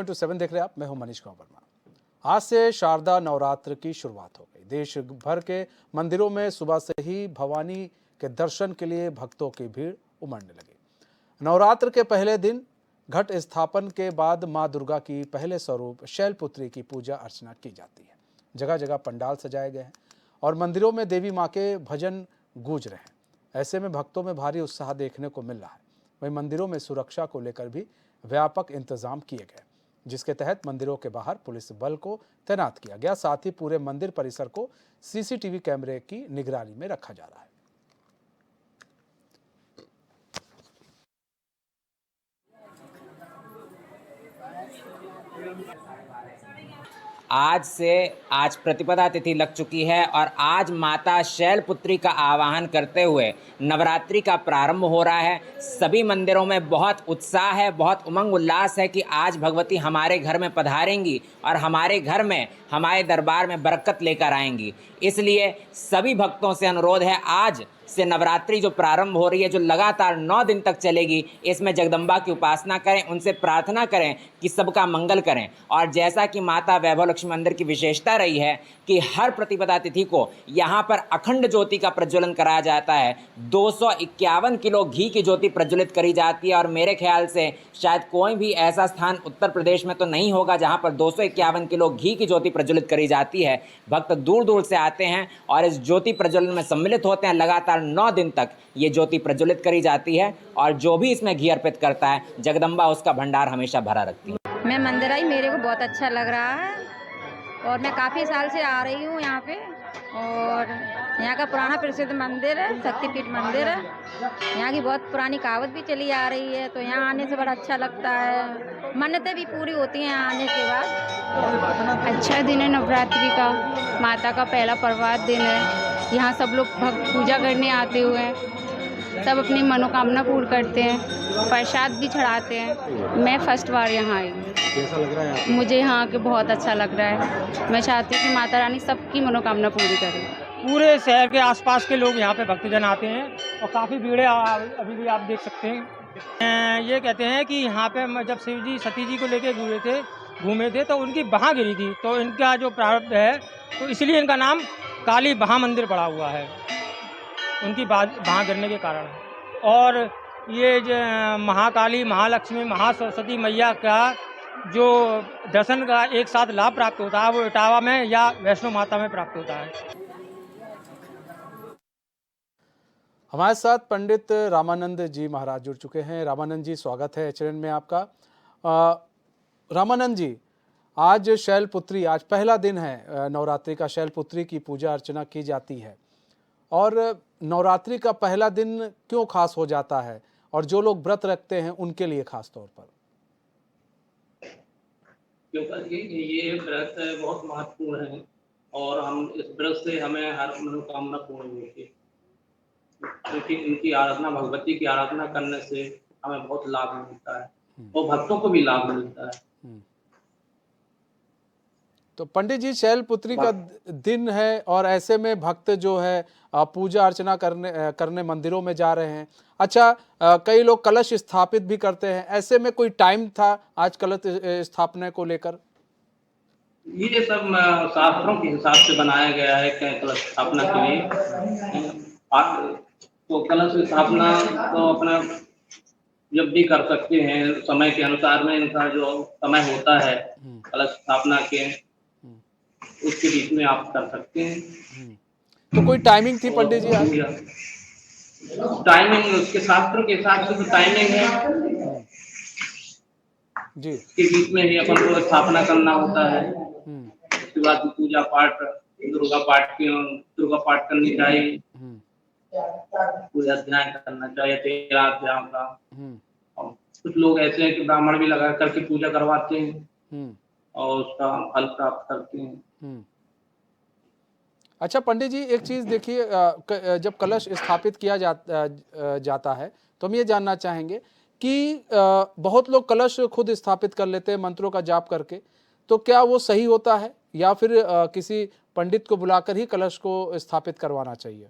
24/7 देख रहे हैं आप, मैं हूं मनीष कुमार वर्मा। आज से शारदा नवरात्र की शुरुआत हो गई। देश भर के मंदिरों में सुबह से ही भवानी के दर्शन के लिए भक्तों की भीड़ उमड़ने लगी। नवरात्र के पहले दिन घट स्थापन के बाद मां दुर्गा की पहले स्वरूप शैलपुत्री की पूजा अर्चना की जाती है। जगह जगह पंडाल सजाए गए हैं और मंदिरों में देवी मां के भजन गूंज रहे हैं। ऐसे में भक्तों में भारी उत्साह देखने को मिल रहा है। वहीं मंदिरों में सुरक्षा को लेकर भी व्यापक इंतजाम किए गए, जिसके तहत मंदिरों के बाहर पुलिस बल को तैनात किया गया। साथ ही पूरे मंदिर परिसर को सीसीटीवी कैमरे की निगरानी में रखा जा रहा है। आज प्रतिपदा तिथि लग चुकी है और आज माता शैलपुत्री का आवाहन करते हुए नवरात्रि का प्रारंभ हो रहा है। सभी मंदिरों में बहुत उत्साह है, बहुत उमंग उल्लास है कि आज भगवती हमारे घर में पधारेंगी और हमारे घर में, हमारे दरबार में बरकत लेकर आएंगी। इसलिए सभी भक्तों से अनुरोध है, आज से नवरात्रि जो प्रारंभ हो रही है, जो लगातार 9 दिन तक चलेगी, इसमें जगदम्बा की उपासना करें, उनसे प्रार्थना करें कि सबका मंगल करें। और जैसा कि माता वैभव लक्ष्मी मंदिर की विशेषता रही है कि हर प्रतिपदा तिथि को यहाँ पर अखंड ज्योति का प्रज्वलन कराया जाता है। 251 किलो घी की ज्योति प्रज्वलित करी जाती है और मेरे ख्याल से शायद कोई भी ऐसा स्थान उत्तर प्रदेश में तो नहीं होगा जहाँ पर 251 किलो घी की ज्योति प्रज्वलित करी जाती है। भक्त दूर दूर से आते हैं और इस ज्योति प्रज्वलन में सम्मिलित होते हैं। लगातार 9 दिन तक ये ज्योति प्रज्वलित करी जाती है और जो भी इसमें घी अर्पित करता है, जगदम्बा उसका भंडार हमेशा भरा रखती है। मैं मंदिर आई, मेरे को बहुत अच्छा लग रहा है और मैं काफ़ी साल से आ रही हूँ यहाँ पे। और यहाँ का पुराना प्रसिद्ध मंदिर है, शक्तिपीठ मंदिर है। यहाँ की बहुत पुरानी कहावत भी चली आ रही है, तो यहाँ आने से बड़ा अच्छा लगता है। मन्नतें भी पूरी होती हैं यहाँ आने के बाद। अच्छा दिन है नवरात्रि का, माता का पहला प्रभात दिन है। यहाँ सब लोग भक्त पूजा करने आते हुए हैं, सब अपनी मनोकामना पूर्ण करते हैं, प्रसाद भी चढ़ाते हैं। मैं फर्स्ट बार यहाँ आई हूँ। कैसा लग रहा है? मुझे यहाँ के बहुत अच्छा लग रहा है। मैं चाहती हूँ कि माता रानी सबकी मनोकामना पूरी करे। पूरे शहर के आसपास के लोग यहाँ पे भक्तजन आते हैं और काफ़ी भीड़ है, अभी भी आप देख सकते हैं। ये कहते हैं कि यहाँ पे जब शिव जी सती जी को लेके घूमे थे तो उनकी बहाँ गिरी थी, तो इनका जो प्रारब्ध है तो इसलिए इनका नाम काली बहाँ मंदिर पड़ा हुआ है, उनकी बहाँ गिरने के कारण। और ये जो महाकाली, महालक्ष्मी, महासरस्वती मैया का जो दर्शन का एक साथ लाभ प्राप्त होता है वो इटावा में या वैष्णो माता में प्राप्त होता है। हमारे साथ पंडित रामानंद जी महाराज जुड़ चुके हैं। रामानंद जी, स्वागत है एचएनएन में आपका। रामानंद जी, आज शैलपुत्री, आज पहला दिन है नवरात्रि का, शैलपुत्री की पूजा अर्चना की जाती है और नवरात्रि का पहला दिन क्यों खास हो जाता है और जो लोग व्रत रखते हैं उनके लिए खास तौर पर? क्योंकि ये व्रत बहुत महत्वपूर्ण है और हम इस व्रत से हमें हर मनोकामना पूर्ण होती है, क्योंकि इनकी आराधना, भगवती की आराधना करने से हमें बहुत लाभ मिलता है और भक्तों को भी लाभ मिलता है। तो पंडित जी, शैलपुत्री का दिन है और ऐसे में भक्त जो है पूजा अर्चना करने मंदिरों में जा रहे हैं। अच्छा, कई लोग कलश स्थापित भी करते हैं, ऐसे में कोई टाइम था आज कलश स्थापना को लेकर? ये सब शास्त्रों के हिसाब से बनाया गया है कलश स्थापना के लिए। तो कलश स्थापना तो अपना जब भी कर सकते हैं, समय के अनुसार में इनका जो समय होता है कलश स्थापना के, उसके बीच में आप कर सकते हैं। तो कोई टाइमिंग थी पंडित जी आज? टाइमिंग उसके शास्त्रों के हिसाब से तो टाइमिंग है जी, के बीच में ही अपन को स्थापना करना होता है। उसके बाद पूजा पाठ, दुर्गा पाठ करनी चाहिए, पूजा ध्यान करना चाहिए 13 अध्याय का। कुछ लोग ऐसे हैं कि ब्राह्मण भी लगा करके पूजा करवाते हैं और उसका फल प्राप्त करते हैं। अच्छा पंडित जी, एक चीज देखिए, जब कलश स्थापित किया जाता है तो हम ये जानना चाहेंगे कि बहुत लोग कलश खुद स्थापित कर लेते हैं मंत्रों का जाप करके, तो क्या वो सही होता है या फिर किसी पंडित को बुलाकर ही कलश को स्थापित करवाना चाहिए?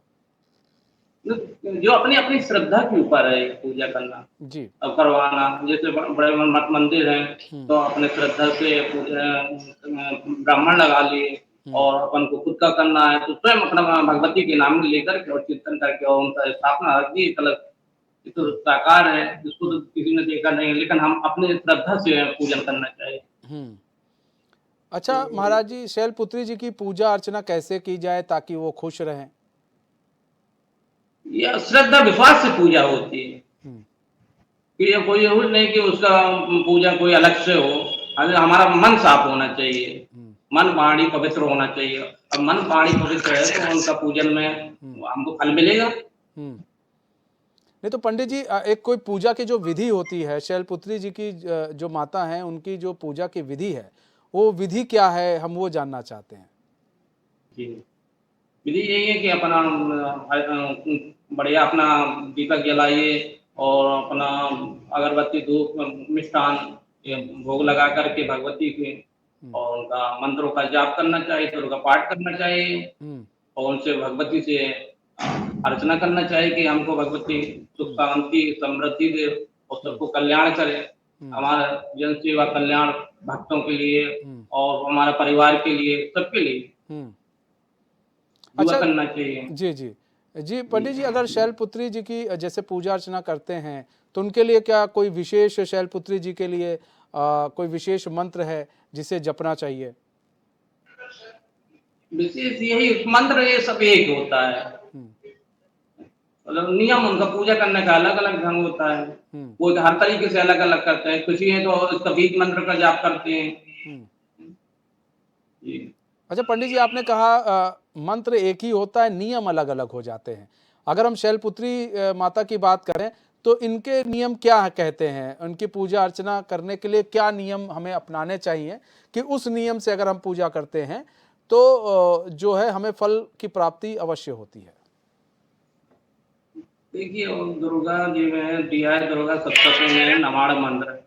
जो अपनी अपनी श्रद्धा के ऊपर है ये पूजा करना जी। और करवाना। जैसे बड़े मठ मंदिर हैं हम्म। तो अपने श्रद्धा से पूजा ब्राह्मण लगा लिए और अपन को खुद का करना है तो स्वयं अपना भगवती के नाम लेकर के और कीर्तन करके और उनका स्थापना रख दी। कलश ये तो साकार है, जिसको तो किसी ने देखा नहीं, लेकिन हम अपने श्रद्धा से पूजन करना चाहिए। हम्म। अच्छा महाराज जी, शैलपुत्री जी की पूजा अर्चना कैसे की जाए ताकि वो खुश रहें? ये श्रद्धा विश्वास से पूजा होती है हम्म। कि ये कोई जरूरी नहीं कि उसका पूजा कोई अलग से हो। हमारा मन साफ होना चाहिए, मन वाणी पवित्र होना चाहिए। अब मन वाणी पवित्र है तो उनका पूजन में हमको फल मिलेगा। नहीं तो पंडित जी, एक कोई पूजा की जो विधि होती है, शैलपुत्री जी की जो माता हैं उनकी जो पूजा की विधि है, वो विधि क्या है, हम वो जानना चाहते हैं। जी, विधि यही है कि अपना बढ़िया अपना दीपक जलाइए और अपना अगरबत्ती धूप मिष्ठान ये भोग लगा करके भगवती के और उनका मंत्रों का जाप करना चाहिए, तो उनका पाठ करना चाहिए और उनसे भगवती से अर्चना करना चाहिए कि हमको भगवती सुख शांति समृद्धि दे और सबको कल्याण करे। हमारा जन सेवा कल्याण भक्तों के लिए और हमारे परिवार के लिए, सबके लिए दुआ करना चाहिए। जी जी जी पंडित जी, अगर शैलपुत्री जी की जैसे पूजा अर्चना करते हैं तो उनके लिए क्या कोई विशेष, शैलपुत्री जी के लिए कोई विशेष मंत्र है जिसे जपना चाहिए? विशेष यही मंत्र, ये सब एक होता है, मतलब नियम उनका पूजा करने का अलग अलग ढंग होता है। वो हर तरीके से अलग अलग करते हैं, कुछ है तो इसका बीज मंत्र का जाप करते हैं। अच्छा पंडित जी, आपने कहा मंत्र एक ही होता है, नियम अलग अलग हो जाते हैं। अगर हम शैलपुत्री माता की बात करें तो इनके नियम क्या कहते हैं? उनकी पूजा अर्चना करने के लिए क्या नियम हमें अपनाने चाहिए कि उस नियम से अगर हम पूजा करते हैं तो जो है हमें फल की प्राप्ति अवश्य होती है? देखिए, दुर्गा जी में दिया है, दुर्गा सप्तशती में नवाड़ मंत्र,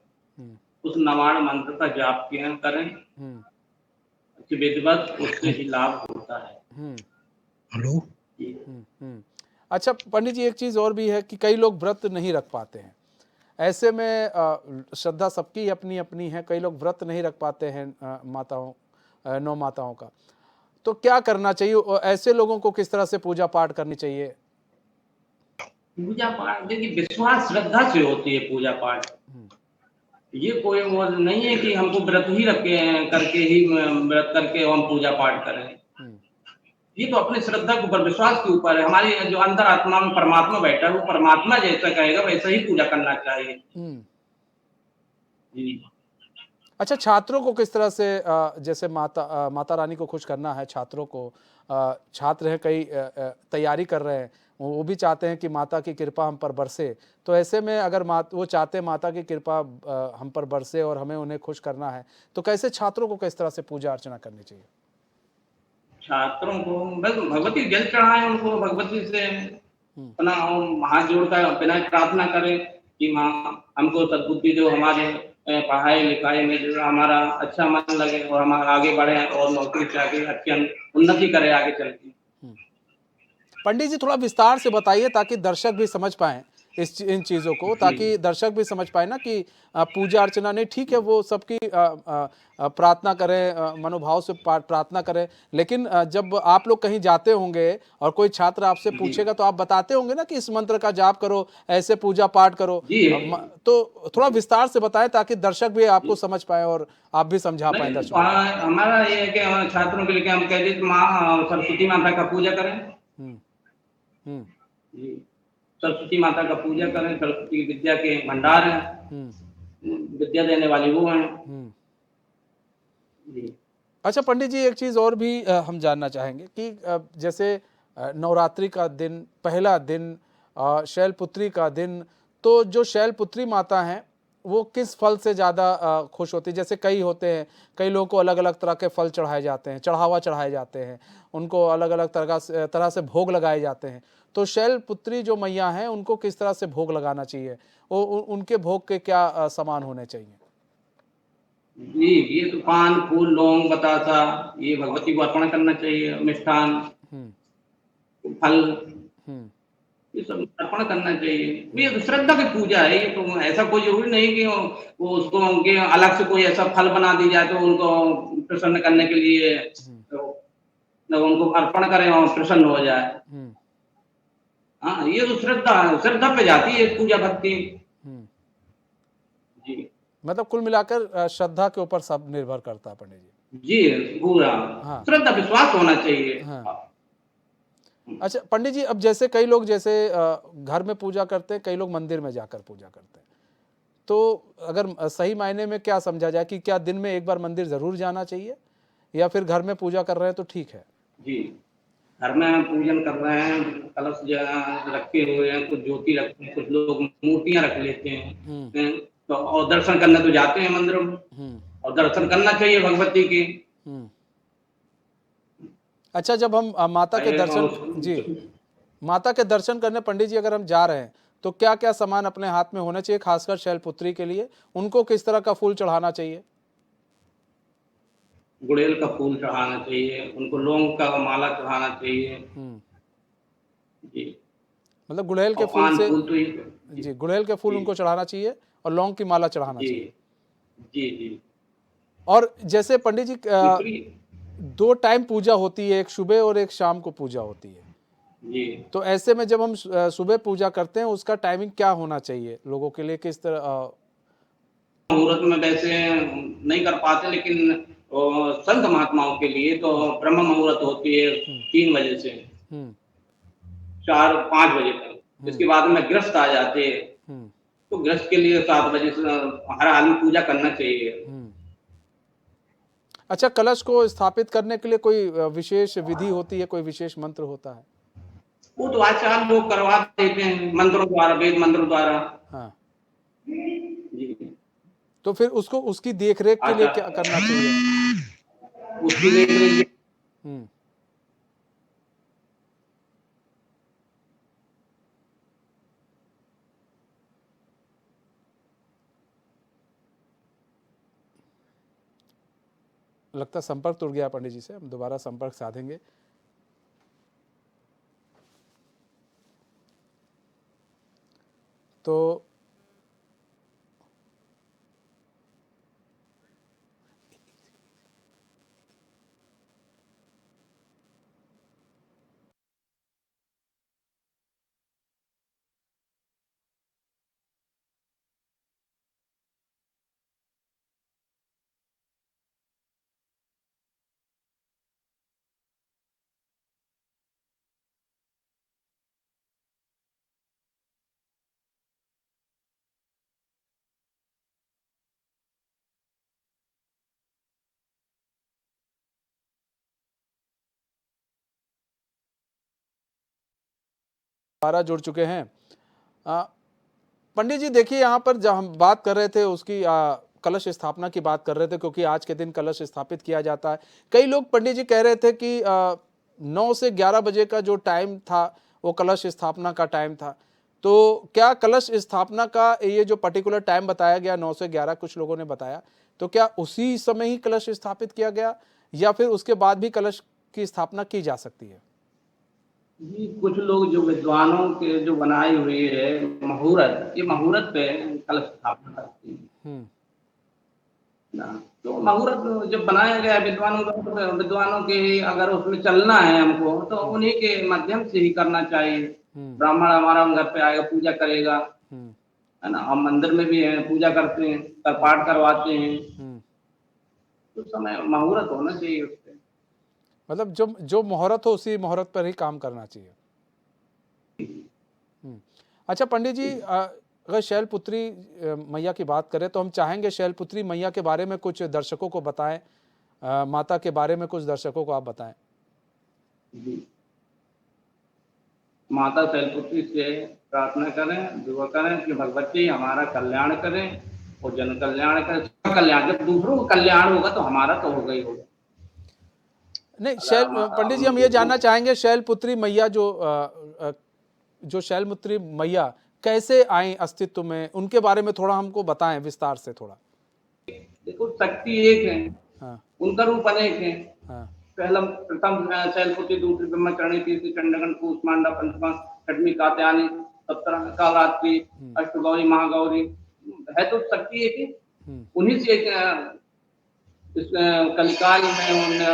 उस नवाड़ मंत्र का जाप किया करें, विधिवत, उससे ही लाभ होता है। हेलो। अच्छा पंडित जी, एक चीज और भी है कि कई लोग व्रत नहीं रख पाते हैं। ऐसे में श्रद्धा सबकी अपनी अपनी है, कई लोग व्रत नहीं रख पाते हैं माताओं, 9 माताओं का, तो क्या करना चाहिए? ऐसे लोगों को किस तरह से पूजा पाठ करनी चाहिए? पूजा पाठ देखिए विश्वास श्रद्धा से होती है पूजा पाठ। ये कोई वो नहीं है कि हमको व्रत ही रखे करके ही व्रत करके हम पूजा पाठ करें। ये तो अपनी श्रद्धा के ऊपर, विश्वास के ऊपर है। हमारी जो अंतर आत्मा में परमात्मा बैठा है, वो परमात्मा जैसा कहेगा वैसा ही पूजा करना चाहिए। जी। अच्छा, छात्रों को किस तरह से जैसे माता रानी को खुश करना है, छात्रों को, छात्र हैं कई तैयारी कर रहे हैं, वो भी चाहते हैं कि माता की कृपा हम पर बरसे, तो ऐसे में अगर वो चाहते हैं माता की कृपा हम पर बरसे और हमें उन्हें खुश करना है, तो कैसे छात्रों को किस तरह से पूजा अर्चना करनी चाहिए? छात्रों को बस भगवती जल चढ़ाएं, उनको भगवती से अपना हाथ जोड़कर बिना प्रार्थना करें कि माँ हमको सद्बुद्धि जो हमारे पढ़ाई लिखाई में जो हमारा अच्छा मन लगे और हम आगे बढ़े और नौकरी से आगे अच्छी उन्नति करें आगे चल के। पंडित जी, थोड़ा विस्तार से बताइए ताकि दर्शक भी समझ पाएं इन चीज़ों को, ताकि दर्शक भी समझ पाए ना कि पूजा अर्चना नहीं, ठीक है वो सबकी प्रार्थना करें, मनोभाव से प्रार्थना करें, लेकिन जब आप लोग कहीं जाते होंगे और कोई छात्र आपसे पूछेगा तो आप बताते होंगे ना कि इस मंत्र का जाप करो, ऐसे पूजा पाठ करो, तो थोड़ा विस्तार से बताएं ताकि दर्शक भी आपको समझ पाए और आप भी समझा पाए दर्शक। हमारा ये है कि छात्रों के लिए हम कह दें माँ सरस्वती माता का पूजा करें। जी, सरस्वती माता का पूजा करें, सरस्वती विद्या के भंडार हैं, विद्या देने वाली वो हैं। अच्छा पंडित जी, एक चीज और भी हम जानना चाहेंगे कि जैसे नवरात्रि का दिन, पहला दिन, शैलपुत्री का दिन, तो जो शैलपुत्री माता हैं वो किस फल से ज़्यादा खुश होती है? जैसे कई होते हैं, कई लोगों को अलग अलग तरह के फल चढ़ाए जाते हैं, चढ़ावा चढ़ाए जाते हैं, उनको अलग अलग तरह से भोग लगाए जाते हैं, तो शैलपुत्री जो मैया हैं उनको किस तरह से भोग लगाना चाहिए? उनके भोग के क्या सामान होने चाहिए? जी, ये तो पान फूल लौंग बतासा ये भगवती को अर्पण करना चाहिए, मिष्ठान फल ये सब अर्पण करना चाहिए। ये तो श्रद्धा की पूजा है, ये तो ऐसा कोई जरूरी नहीं कि वो उसको उनके अलग से कोई ऐसा फल बना दी जाए तो उनको प्रसन्न करने के लिए तो उनको अर्पण करें और प्रसन्न हो जाए। हाँ, ये तो श्रद्धा पे जाती है पूजा भक्ति। जी मतलब कुल मिलाकर श्रद्धा के ऊपर सब निर्भर करता है पंडित जी। जी पूरा हाँ। श्रद्धा विश्वास होना चाहिए। हाँ। अच्छा पंडित जी, अब जैसे कई लोग जैसे घर में पूजा करते हैं, कई लोग मंदिर में जाकर पूजा करते हैं, तो अगर सही मायने में क्या समझा जाए कि क्या दिन में एक बार मंदिर जरूर जाना चाहिए या फिर घर में पूजा कर रहे हैं तो ठीक है? जी, घर में पूजन कर रहे हैं, कलश रखे हुए हैं, कुछ ज्योति रखते हैं, कुछ लोग मूर्तियां रख लेते हैं, तो और दर्शन करने तो जाते हैं मंदिरों में और दर्शन करना चाहिए भगवती की। अच्छा, जब हम माता के दर्शन जी माता के दर्शन करने पंडित जी अगर हम जा रहे हैं तो क्या क्या सामान अपने हाथ में होना चाहिए, खासकर शैलपुत्री के लिए? उनको किस तरह का फूल चढ़ाना चाहिए? गुड़ैल का फूल चढ़ाना चाहिए, उनको लौंग का माला चढ़ाना चाहिए। जी, मतलब गुड़हल के और फूल पान से फूल तो जी गुड़हल के फूल उनको चढ़ाना चाहिए और लौंग की माला चढ़ाना जी चाहिए। जी जी। और जैसे पंडित जी दूसरी- 2 टाइम पूजा होती है, एक सुबह और एक शाम को पूजा होती है, जी, तो ऐसे में जब हम सुबह पूजा करते हैं उसका टाइमिंग क्या होना चाहिए लोगों के लिए, किस तरह? मुहूर्त में वैसे नहीं कर पाते, लेकिन संत महात्माओं के लिए तो ब्रह्म मुहूर्त होती है 3 बजे से 4-5 बजे तक। इसके बाद में गृहस्थ आ जाते हैं, तो गृहस्थ के लिए 7 बजे से हर आदमी पूजा करना चाहिए। अच्छा, कलश को स्थापित करने के लिए कोई विशेष विधि होती है, कोई विशेष मंत्र होता है? वो तो आचार्य लोग करवा देते हैं मंत्रों द्वारा, वेद मंत्रों द्वारा। हाँ, जी, तो फिर उसको उसकी देखरेख के लिए क्या करना चाहिए? उसकी देख रेख लगता है संपर्क टूट गया पंडित जी से, हम दोबारा संपर्क साधेंगे। तो दोबारा जुड़ चुके हैं। पंडित जी देखिए, यहाँ पर जब हम बात कर रहे थे उसकी कलश स्थापना की बात कर रहे थे, क्योंकि आज के दिन कलश स्थापित किया जाता है। कई लोग पंडित जी कह रहे थे कि 9 से 11 बजे का जो टाइम था वो कलश स्थापना का टाइम था, तो क्या कलश स्थापना का ये जो पर्टिकुलर टाइम बताया गया 9 से 11 कुछ लोगों ने बताया, तो क्या उसी समय ही कलश स्थापित किया गया या फिर उसके बाद भी कलश की स्थापना की जा सकती है? जी, कुछ लोग जो विद्वानों के जो बनाई हुई है मुहूर्त, ये मुहूर्त पे कलश स्थापना करती है ना। तो मुहूर्त जब बनाया गया विद्वानों के ही, अगर उसमें चलना है हमको तो उन्हीं के माध्यम से ही करना चाहिए। ब्राह्मण हमारा घर पे आएगा, पूजा करेगा, है ना। हम मंदिर में भी है, पूजा करते हैं, पाठ करवाते हैं, तो समय मुहूर्त होना चाहिए उसपे। मतलब जो मुहूर्त हो उसी मुहूर्त पर ही काम करना चाहिए। अच्छा पंडित जी, अगर शैलपुत्री मैया की बात करें तो हम चाहेंगे शैलपुत्री मैया के बारे में कुछ दर्शकों को बताएं, माता के बारे में कुछ दर्शकों को आप बताएं। जी, माता शैलपुत्री से प्रार्थना करें, दुआ करें कि भगवती हमारा कल्याण करें और जन कल्याण करें, सबका कल्याण। जब दूसरों का कल्याण होगा तो हमारा तो होगा ही होगा। नहीं, पंडित जी हम ये जानना चाहेंगे शैलपुत्री मैया जो शैलपुत्री मैया कैसे आई अस्तित्व में, उनके बारे में थोड़ा हमको बताएं विस्तार से थोड़ा। देखो, शक्ति एक है, हाँ, उनका रूप अनेक है। हाँ, प्रथम शैलपुत्री, दूसरी ब्रह्मचारिणी, तीसरी चंडगण, कूष्मांडा, पंचमा छठवीं कात्यायनी, सप्तमी कालरात्रि, अष्टगौरी महागौरी, है तो शक्ति एक ही। उन्हीं से एक इस कलिकाल में उन्होंने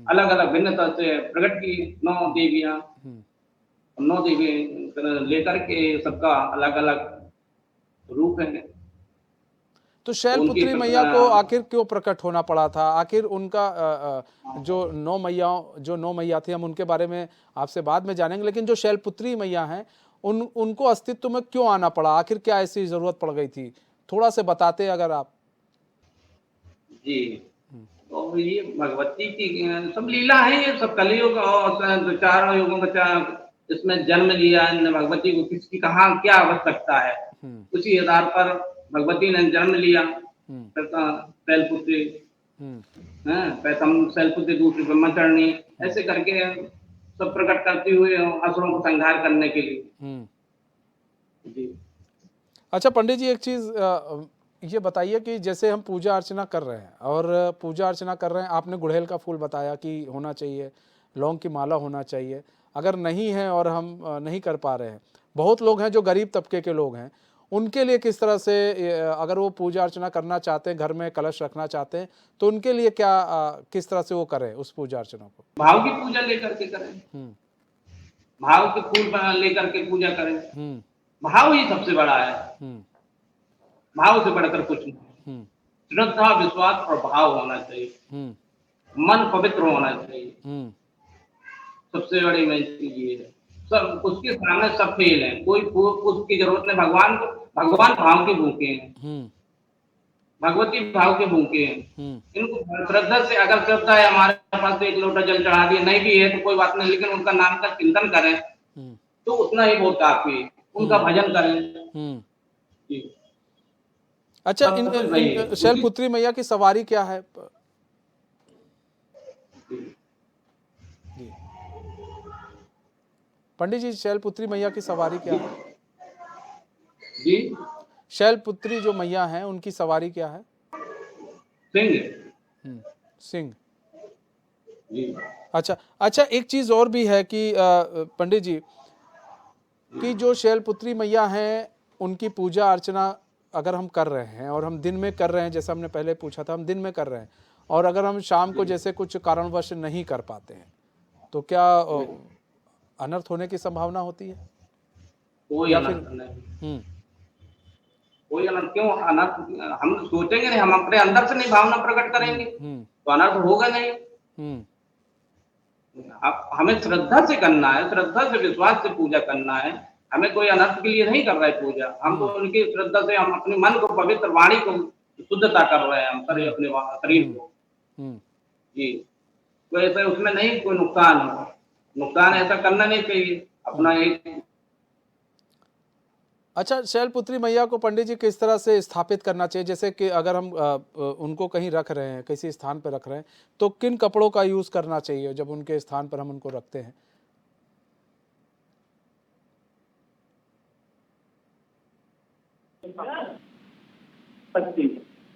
अलग अलग भिन्नता से प्रकट की 9 देवियां, 9 देवी लेकर के सबका अलग अलग रूप है। तो शैलपुत्री मैया को आखिर क्यों प्रकट होना पड़ा था? आखिर उनका जो 9 मैया थी, हम उनके बारे में आपसे बाद में जानेंगे, लेकिन जो शैलपुत्री मैया हैं उनको अस्तित्व में क्यों आना पड़ा? आखिर क्या ऐसी जरूरत पड़ गई थी? थोड़ा से बताते अगर आप। जी, तो ये भगवती की सब लीला है, ये सब कलयुग और चारों युगों का इसमें जन्म लिया है भगवती को, किसकी कहाँ क्या आवश्यकता है, उसी आधार पर भगवती ने जन्म लिया। शैलपुत्री, प्रथम शैलपुत्री, दूसरी ब्रह्मचारिणी, ऐसे करके सब प्रकट करती हुए असुरों को संहार करने के लिए। जी। अच्छा पंडित जी, एक चीज ये बताइए कि जैसे हम पूजा अर्चना कर रहे हैं और पूजा अर्चना कर रहे हैं, आपने गुड़हल का फूल बताया कि होना चाहिए, लौंग की माला होना चाहिए, अगर नहीं है और हम नहीं कर पा रहे हैं, बहुत लोग हैं जो गरीब तबके के लोग हैं, उनके लिए किस तरह से, अगर वो पूजा अर्चना करना चाहते हैं, घर में कलश रखना चाहते हैं, तो उनके लिए क्या किस तरह से वो करें उस पूजा अर्चना को? भाव की पूजा लेकर के करें, भाव के फूल लेकर के पूजा करें। भाव ही सबसे बड़ा है, भाव से बढ़कर कुछ नहीं। श्रद्धा, विश्वास और भाव होना चाहिए, मन पवित्र होना चाहिए, सबसे बड़ी मेन चीज ये है। सब उसके सामने सब फेल है, कोई उसकी जरूरत नहीं। भगवान भाव के भूखे हैं, भगवती भाव के भूखे हैं। इनको श्रद्धा से, अगर श्रद्धा है हमारे पास तो एक लोटा जल चढ़ा दिए, नहीं भी है तो कोई बात नहीं, लेकिन उनका नाम का चिंतन करें तो उतना ही बहुत काफी है, उनका भजन करें। अच्छा, इन शैलपुत्री मैया की सवारी क्या है? पंडित जी, शैलपुत्री मैया की सवारी क्या है? जी, शैलपुत्री जो मैया हैं उनकी सवारी क्या है? सिंह। सिंह। जी। अच्छा, एक चीज और भी है कि पंडित जी, कि जो शैलपुत्री मैया हैं उनकी पूजा अर्चना अगर हम कर रहे हैं और हम दिन में कर रहे हैं, जैसा हमने पहले पूछा था, हम दिन में कर रहे हैं, और अगर हम शाम को जैसे कुछ कारणवश नहीं कर पाते हैं, तो क्या अनर्थ होने की संभावना होती है? कोई अनर्थ नहीं। कोई अनर्थ क्यों? अनर्थ हम सोचेंगे नहीं, हम अपने अंदर से नहीं भावना प्रकट करेंगे तो अनर्थ होगा नहीं। हमें श्रद्धा से करना है, श्रद्धा से विश्वास से पूजा करना है, हमें कोई अनर्थ के लिए नहीं कर रहे पूजा। हम तो उनकी श्रद्धा से हम अपने मन को पवित्र, वाणी को शुद्धता कर रहे हैं, हम अपने शरीर को। जी, तो ऐसा उसमें नहीं कोई नुकसान हो, नुकसान ऐसा करना नहीं चाहिए अपना एक। अच्छा, शैलपुत्री मैया को पंडित जी किस तरह से स्थापित करना चाहिए? जैसे कि अगर हम उनको कहीं रख रहे हैं, किसी स्थान पर रख रहे हैं, तो किन कपड़ों का यूज करना चाहिए जब उनके स्थान पर हम उनको रखते हैं?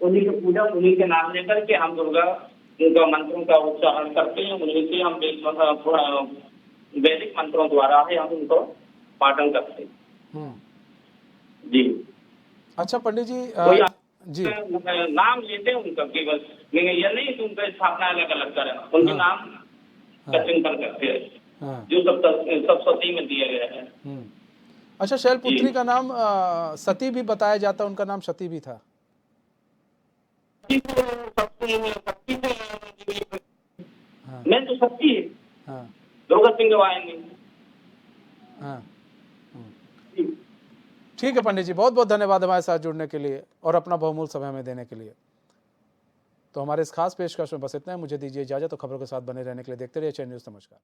उन्हीं की पूजा, उन्हीं के नाम लेकर के हम उनका मंत्रों का उच्चारण करते हैं, उन्हीं से हम वैदिक मंत्रों द्वारा ही हम उनको पाठन करते हैं। जी। अच्छा पंडित जी, जी नाम लेते हैं उनका केवल, लेकिन यह नहीं कि उनका स्थापना अलग अलग करें, उनके नाम का चिंतन करते हैं जो सब सती में दिया गया है। अच्छा, शैलपुत्री का नाम सती भी बताया जाता है, उनका नाम सती भी था? मैं तो सती है, दुर्गा सिंह आएंगे। ठीक है पंडित जी, बहुत बहुत धन्यवाद हमारे साथ जुड़ने के लिए और अपना बहुमूल्य समय हमें देने के लिए। तो हमारे इस खास पेशकश में बस इतना है, मुझे दीजिए इजाजत। तो खबरों के साथ बने रहने के लिए देखते रहिए चैनल न्यूज़। नमस्कार।